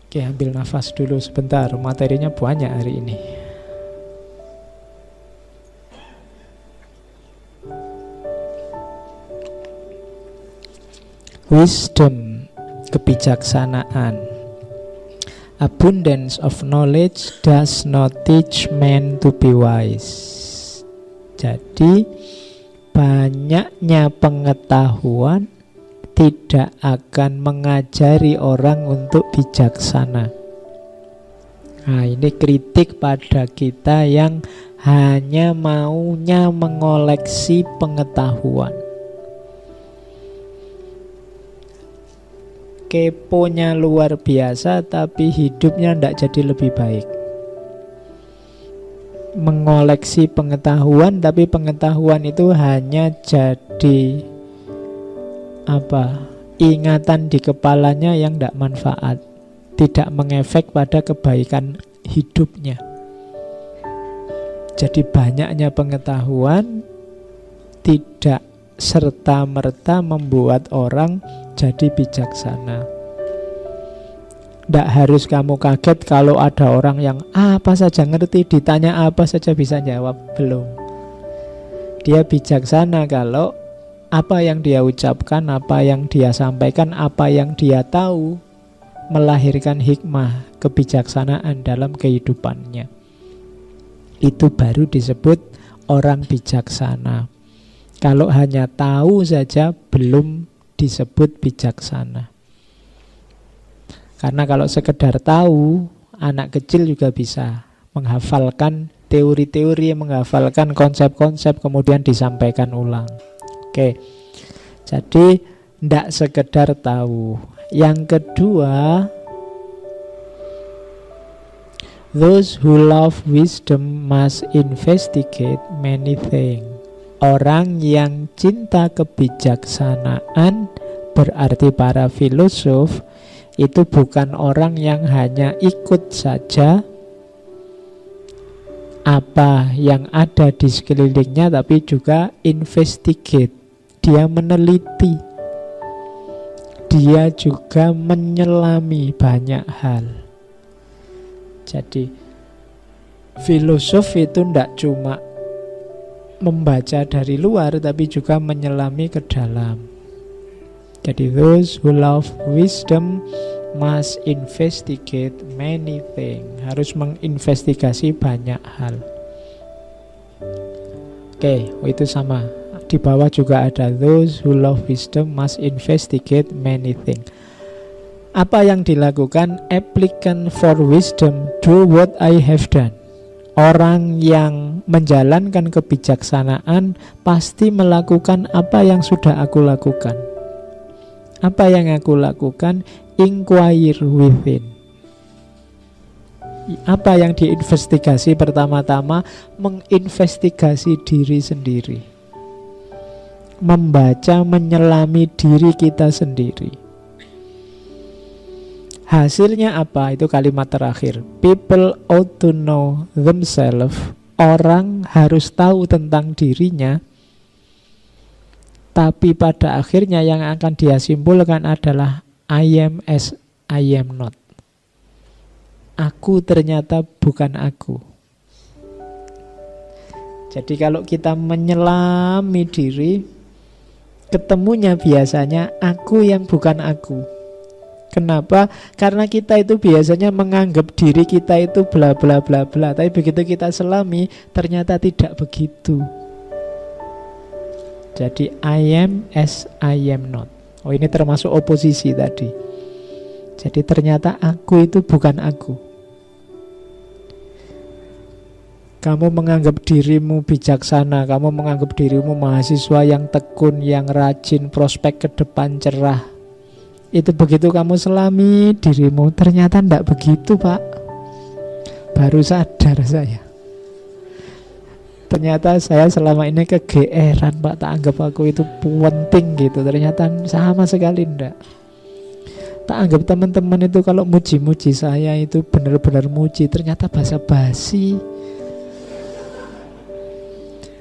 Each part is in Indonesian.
Oke, ambil nafas dulu sebentar. Materinya banyak hari ini. Wisdom, kebijaksanaan. Abundance of knowledge does not teach man to be wise. Jadi, banyaknya pengetahuan tidak akan mengajari orang untuk bijaksana. Nah, ini kritik pada kita yang hanya maunya mengoleksi pengetahuan. Keponya luar biasa, tapi hidupnya tidak jadi lebih baik. Mengoleksi pengetahuan, tapi pengetahuan itu hanya jadi ingatan di kepalanya yang tidak manfaat, tidak mengefek pada kebaikan hidupnya. Jadi banyaknya pengetahuan tidak serta-merta membuat orang jadi bijaksana. Tidak harus kamu kaget kalau ada orang yang apa saja ngerti, ditanya apa saja bisa jawab. Belum. Dia bijaksana kalau apa yang dia ucapkan, apa yang dia sampaikan, apa yang dia tahu melahirkan hikmah, kebijaksanaan dalam kehidupannya. Itu baru disebut orang bijaksana. Kalau hanya tahu saja belum disebut bijaksana. Karena kalau sekedar tahu, anak kecil juga bisa menghafalkan teori-teori, menghafalkan konsep-konsep, kemudian disampaikan ulang. Oke, jadi tidak sekedar tahu. Yang kedua, those who love wisdom must investigate many things. Orang yang cinta kebijaksanaan, berarti para filosof, itu bukan orang yang hanya ikut saja apa yang ada di sekelilingnya, tapi juga investigate. Dia meneliti, dia juga menyelami banyak hal. Jadi filosof itu tidak cuma membaca dari luar, tapi juga menyelami ke dalam. Jadi those who love wisdom must investigate many things. Harus menginvestigasi banyak hal. Oke, itu sama. Di bawah juga ada those who love wisdom must investigate many things. Apa yang dilakukan applicant for wisdom do what I have done. Orang yang menjalankan kebijaksanaan pasti melakukan apa yang sudah aku lakukan. Apa yang aku lakukan? Inquire within. Apa yang diinvestigasi pertama-tama? Menginvestigasi diri sendiri. Membaca, menyelami diri kita sendiri. Hasilnya apa? Itu kalimat terakhir. People ought to know themselves. Orang harus tahu tentang dirinya. Tapi pada akhirnya yang akan dia simpulkan adalah I am as I am not. Aku ternyata bukan aku. Jadi kalau kita menyelami diri, ketemunya biasanya aku yang bukan aku. Kenapa? Karena kita itu biasanya menganggap diri kita itu bla bla bla bla. Tapi begitu kita selami, ternyata tidak begitu. Jadi I am as I am not. Oh, ini termasuk oposisi tadi. Jadi ternyata aku itu bukan aku. Kamu menganggap dirimu bijaksana, kamu menganggap dirimu mahasiswa yang tekun, yang rajin, prospek ke depan cerah. Itu begitu kamu selami dirimu, ternyata tidak begitu, Pak. Baru sadar saya. Ternyata saya selama ini kegeeran, Pak. Tak anggap aku itu penting gitu. Ternyata sama sekali tidak. Tak anggap teman-teman itu kalau muji-muji saya itu benar-benar muji. Ternyata basa-basi.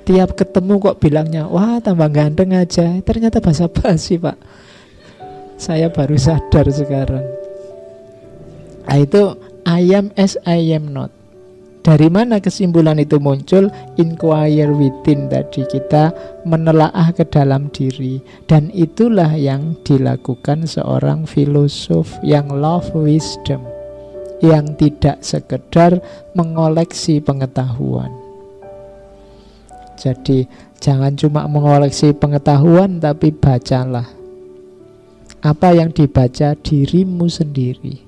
Tiap ketemu kok bilangnya, wah tambah ganteng aja. Ternyata basa-basi, Pak. Saya baru sadar sekarang. Nah, itu I am as I am not. Dari mana kesimpulan itu muncul? Inquire within tadi, kita menelaah ke dalam diri. Dan itulah yang dilakukan seorang filosof yang love wisdom, yang tidak sekedar mengoleksi pengetahuan. Jadi jangan cuma mengoleksi pengetahuan, tapi bacalah. Apa yang dibaca? Dirimu sendiri.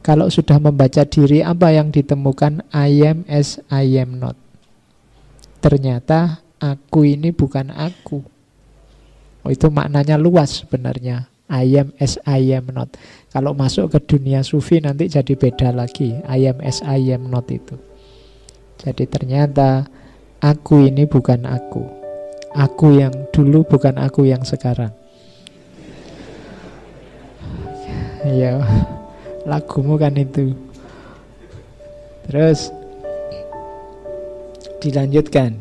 Kalau sudah membaca diri, apa yang ditemukan? I am as I am not. Ternyata aku ini bukan aku. Oh, itu maknanya luas sebenarnya. I am as I am not. Kalau masuk ke dunia sufi nanti jadi beda lagi. I am as I am not itu. Jadi ternyata aku ini bukan aku. Aku yang dulu bukan aku yang sekarang. Ya, lagumu kan itu. Terus dilanjutkan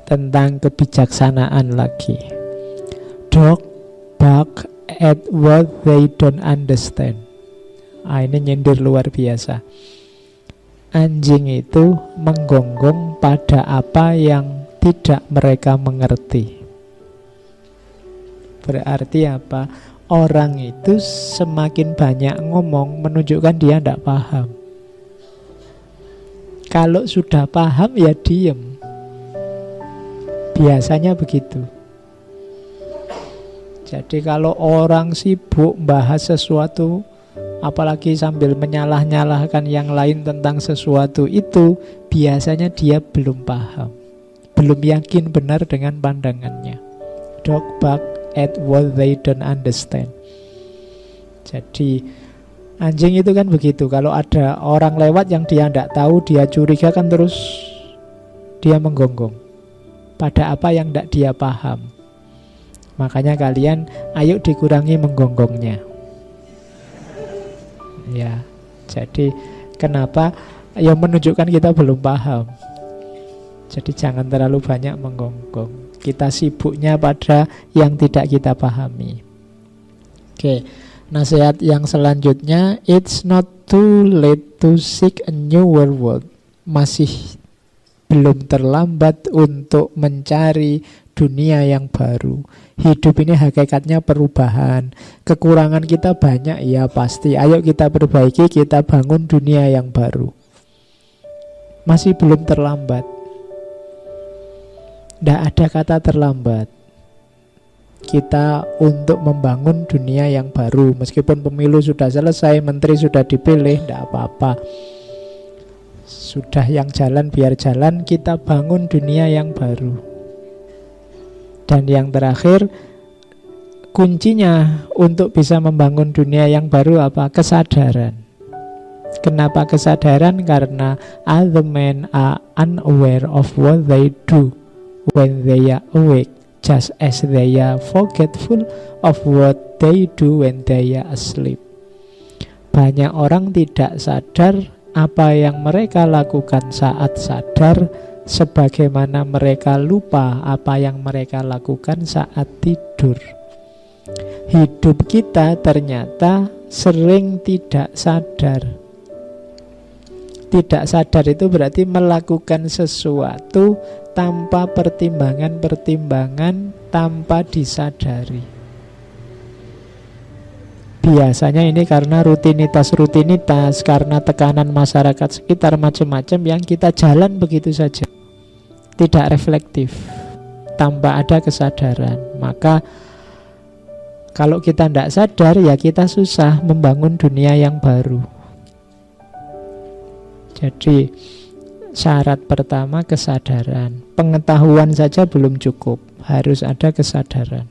tentang kebijaksanaan lagi. Dog bark at what they don't understand. Ini nyindir luar biasa. Anjing itu menggonggong pada apa yang tidak mereka mengerti. Berarti apa? Orang itu semakin banyak ngomong menunjukkan dia tidak paham. Kalau sudah paham ya diem. Biasanya begitu. Jadi kalau orang sibuk bahas sesuatu, apalagi sambil menyalah-nyalahkan yang lain tentang sesuatu itu, biasanya dia belum paham, belum yakin benar dengan pandangannya. Dog bark at what they don't understand. Jadi anjing itu kan begitu. Kalau ada orang lewat yang dia tidak tahu, dia curiga kan, terus dia menggonggong pada apa yang tidak dia paham. Makanya kalian ayo dikurangi menggonggongnya. Ya, jadi kenapa? Ya menunjukkan kita belum paham. Jadi jangan terlalu banyak menggonggong. Kita sibuknya pada yang tidak kita pahami. Oke, nasihat yang selanjutnya, it's not too late to seek a newer world. Masih belum terlambat untuk mencari dunia yang baru. Hidup ini hakikatnya perubahan. Kekurangan kita banyak, ya pasti. Ayo kita perbaiki, kita bangun dunia yang baru. Masih belum terlambat. Tidak ada kata terlambat kita untuk membangun dunia yang baru. Meskipun pemilu sudah selesai, menteri sudah dipilih, tidak apa-apa. Sudah yang jalan biar jalan, kita bangun dunia yang baru. Dan yang terakhir, kuncinya untuk bisa membangun dunia yang baru apa? Kesadaran. Kenapa kesadaran? Karena other men are unaware of what they do when they are awake, just as they are forgetful of what they do when they are asleep. Banyak orang tidak sadar apa yang mereka lakukan saat sadar, sebagaimana mereka lupa apa yang mereka lakukan saat tidur. Hidup kita ternyata sering tidak sadar. Tidak sadar itu berarti melakukan sesuatu tanpa pertimbangan-pertimbangan, tanpa disadari. Biasanya ini karena rutinitas-rutinitas, karena tekanan masyarakat sekitar macam-macam yang kita jalan begitu saja, tidak reflektif, tanpa ada kesadaran. Maka kalau kita tidak sadar, ya kita susah membangun dunia yang baru. Jadi syarat pertama kesadaran. Pengetahuan saja belum cukup, harus ada kesadaran.